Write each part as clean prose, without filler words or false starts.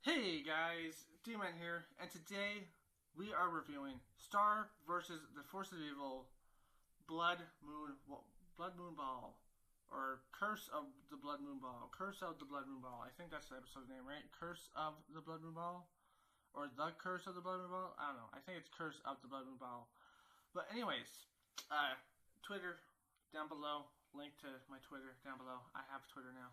Hey guys, D-Man here, and today we are reviewing Star versus the Force of Evil Blood Moon Ball, or Curse of the Blood Moon Ball. Curse of the Blood Moon Ball. I think that's the episode name, right? Curse of the Blood Moon Ball? Or The Curse of the Blood Moon Ball? I don't know. I think it's Curse of the Blood Moon Ball. But anyways, Twitter down below. Link to my Twitter down below. I have Twitter now.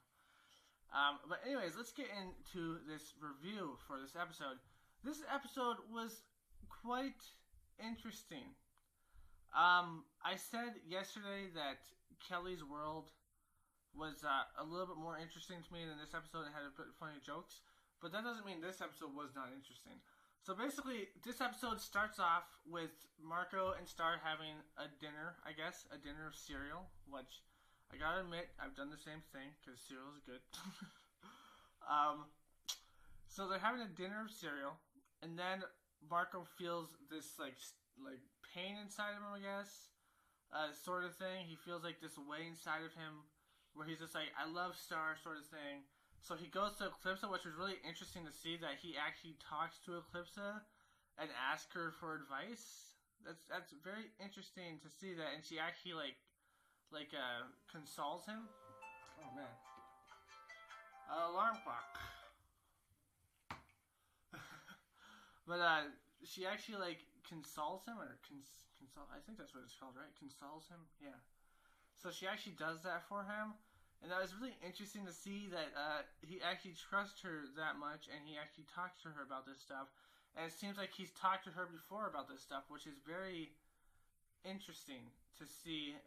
But anyways, let's get into this review for this episode. This episode was quite interesting. I said yesterday that Kelly's world was a little bit more interesting to me than this episode and had a bit funny jokes, but that doesn't mean this episode was not interesting. So basically, this episode starts off with Marco and Star having a dinner, I guess, a dinner of cereal, which I gotta admit, I've done the same thing because cereal is good. um, so they're having a dinner of cereal, and then Marco feels this like pain inside of him, I guess, sort of thing. He feels like this way inside of him where he's just like, I love Star, sort of thing. So he goes to Eclipsa, which was really interesting to see that he actually talks to Eclipsa and asks her for advice. That's very interesting to see that, and she actually consoles him. Oh man, alarm clock. But she actually consoles him or console. I think that's what it's called, right? Consoles him. Yeah. So she actually does that for him, and that was really interesting to see that he actually trusts her that much, and he actually talks to her about this stuff. And it seems like he's talked to her before about this stuff, which is very interesting to see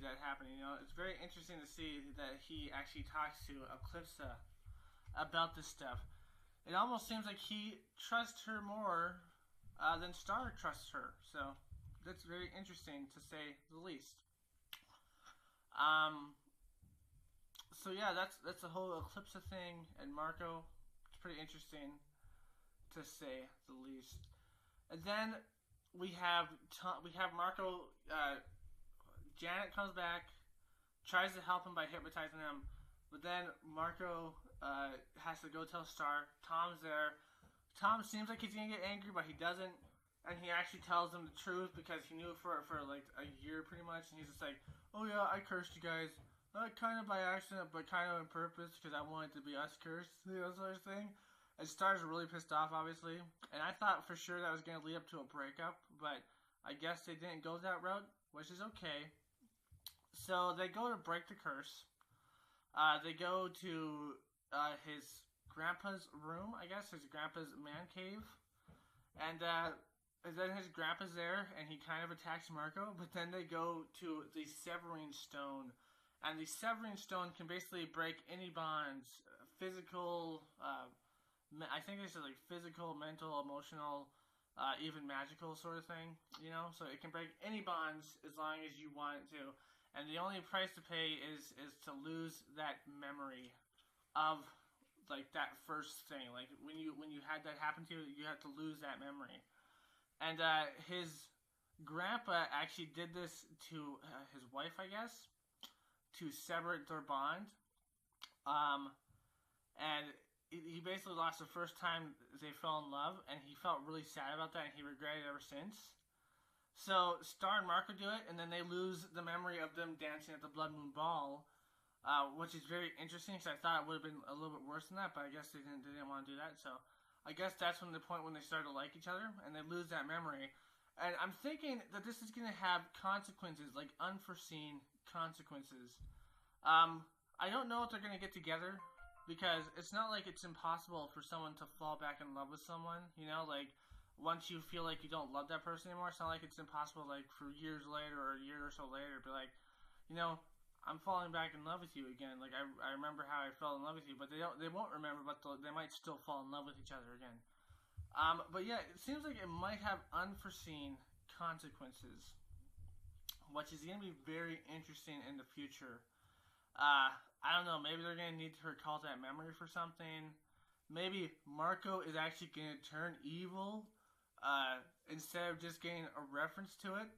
that happening. You know, it's very interesting to see that he actually talks to Eclipsa about this stuff. It almost seems like he trusts her more than Star trusts her. So that's very interesting to say the least. So yeah, that's the whole Eclipsa thing and Marco. It's pretty interesting to say the least. And then we have Marco. Janet comes back, tries to help him by hypnotizing him, but then Marco has to go tell Star. Tom's there. Tom seems like he's gonna get angry, but he doesn't, and he actually tells them the truth because he knew for like a year pretty much, and he's just like, "Oh yeah, I cursed you guys, kind of by accident, but kind of on purpose because I wanted to be us cursed, you know, sort of thing." And Star's really pissed off, obviously, and I thought for sure that was gonna lead up to a breakup, but I guess they didn't go that route, which is okay. So they go to break the curse. They go to his grandpa's room, I guess, his grandpa's man cave. And then his grandpa's there, and he kind of attacks Marco. But then they go to the Severing Stone. And the Severing Stone can basically break any bonds, physical, I think this is like physical, mental, emotional, even magical sort of thing, you know? So it can break any bonds as long as you want it to. And the only price to pay is to lose that memory of like that first thing. Like when you had that happen to you, you have to lose that memory. And his grandpa actually did this to his wife, I guess, to sever their bond. And he basically lost the first time they fell in love, and he felt really sad about that, and he regretted it ever since. So Star and Marco do it, and then they lose the memory of them dancing at the Blood Moon Ball, which is very interesting because I thought it would have been a little bit worse than that, but I guess they didn't want to do that. So I guess that's when the point when they started to like each other, and they lose that memory. And I'm thinking that this is going to have consequences, like unforeseen consequences. I don't know if they're going to get together because it's not like it's impossible for someone to fall back in love with someone, you know, like once you feel like you don't love that person anymore, it's not like it's impossible, like for years later or a year or so later, be like, you know, I'm falling back in love with you again. Like I remember how I fell in love with you, but they won't remember, but they might still fall in love with each other again. But yeah, it seems like it might have unforeseen consequences, which is going to be very interesting in the future. I don't know. Maybe they're going to need to recall that memory for something. Maybe Marco is actually going to turn evil instead of just getting a reference to it.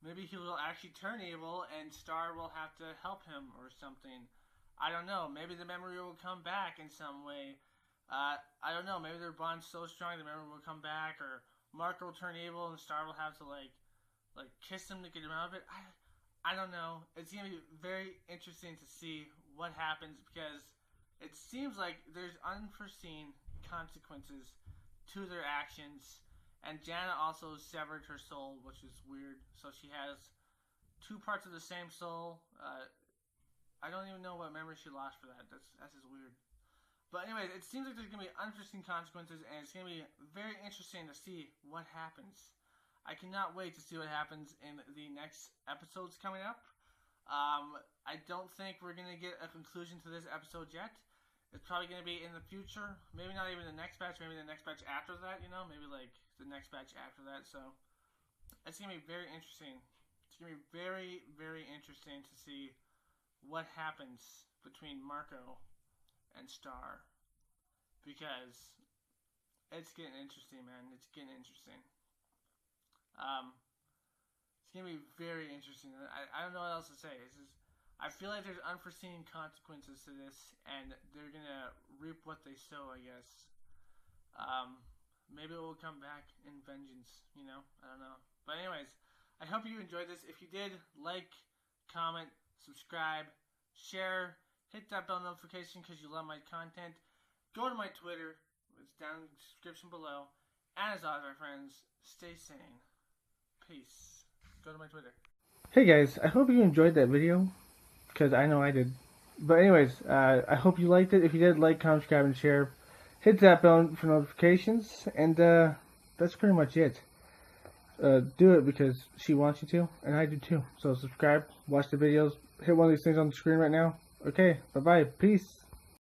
Maybe he will actually turn evil and Star will have to help him or something. I don't know. Maybe the memory will come back in some way. I don't know. Maybe their bond's so strong that Memory will come back, or Marco will turn evil, and Star will have to like kiss him to get him out of it. I don't know. It's gonna be very interesting to see what happens because it seems like there's unforeseen consequences to their actions. And Jana also severed her soul, which is weird. So she has two parts of the same soul. I don't even know what memory she lost for that. That's just weird. But anyways, it seems like there's gonna be unforeseen consequences, and it's gonna be very interesting to see what happens. I cannot wait to see what happens in the next episodes coming up. I don't think we're gonna get a conclusion to this episode yet. It's probably gonna be in the future. Maybe not even the next batch. Maybe the next batch after that. You know, maybe like the next batch after that. So it's gonna be very interesting. It's gonna be very, very interesting to see what happens between Marco and Star, because it's getting interesting, man. It's getting interesting. It's gonna be very interesting. I don't know what else to say. I feel like there's unforeseen consequences to this, and they're gonna reap what they sow, I guess. Maybe it will come back in vengeance. You know, I don't know. But anyways, I hope you enjoyed this. If you did, like, comment, subscribe, share, hit that bell notification because you love my content. Go to my Twitter. It's down in the description below. And as always, my friends, stay sane. Peace. Go to my Twitter. Hey guys, I hope you enjoyed that video, because I know I did. But anyways, I hope you liked it. If you did, like, comment, subscribe, and share. Hit that bell for notifications, and that's pretty much it. Do it because she wants you to, and I do too. So subscribe, watch the videos, hit one of these things on the screen right now. Okay, bye-bye, peace.